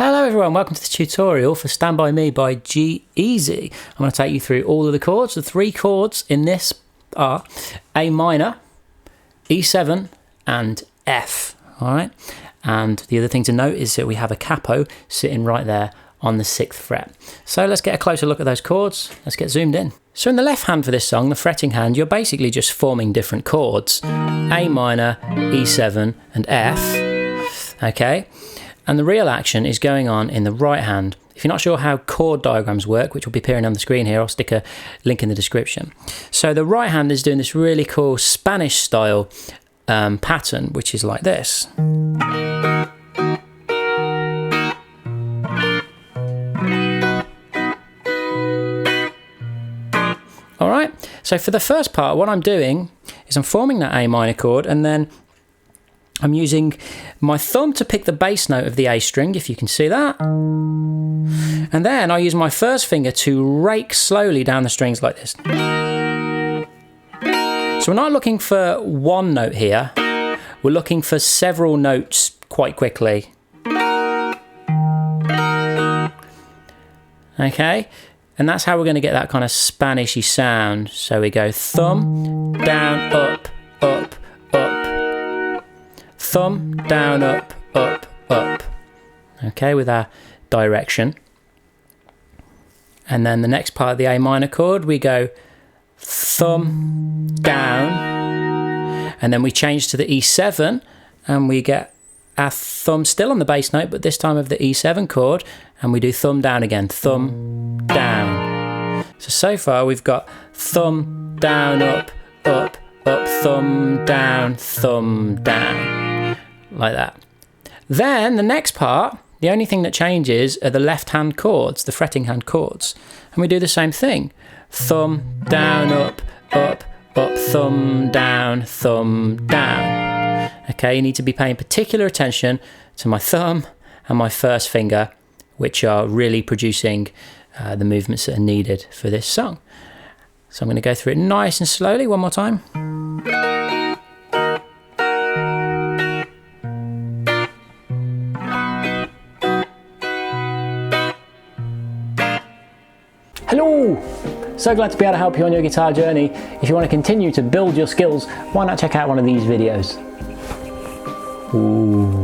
Hello everyone, welcome to the tutorial for Stand By Me by G-Eazy. I'm going to take you through all of the chords. The three chords in this are A minor, E7 and F. Alright, and the other thing to note is that we have a capo sitting right there on the 6th fret. So let's get a closer look at those chords. Let's get zoomed in. So in the left hand for this song, the fretting hand, you're basically just forming different chords. A minor, E7 and F. Okay. And the real action is going on in the right hand. If you're not sure how chord diagrams work, which will be appearing on the screen here, I'll stick a link in the description. So the right hand is doing this really cool Spanish style pattern, which is like this. All right, so for the first part, what I'm doing is I'm forming that A minor chord, and then I'm using my thumb to pick the bass note of the A string, if you can see that. And then I use my first finger to rake slowly down the strings like this. So we're not looking for one note here. We're looking for several notes quite quickly. Okay, and that's how we're going to get that kind of Spanishy sound. So we go thumb, down, up, up, up. Thumb, down, up, up, up. Okay, with our direction. And then the next part of the A minor chord, we go thumb, down, and then we change to the E7, and we get our thumb still on the bass note, but this time of the E7 chord, and we do thumb down again, thumb, down. So far we've got thumb, down, up, up, up, thumb, down, like that. Then the next part, the only thing that changes are the left hand chords, the fretting hand chords. And we do the same thing. Thumb, down, up, up, up, thumb, down, thumb, down. Okay, you need to be paying particular attention to my thumb and my first finger, which are really producing the movements that are needed for this song. So I'm going to go through it nice and slowly one more time. Hello! So glad to be able to help you on your guitar journey. If you want to continue to build your skills, why not check out one of these videos? Ooh.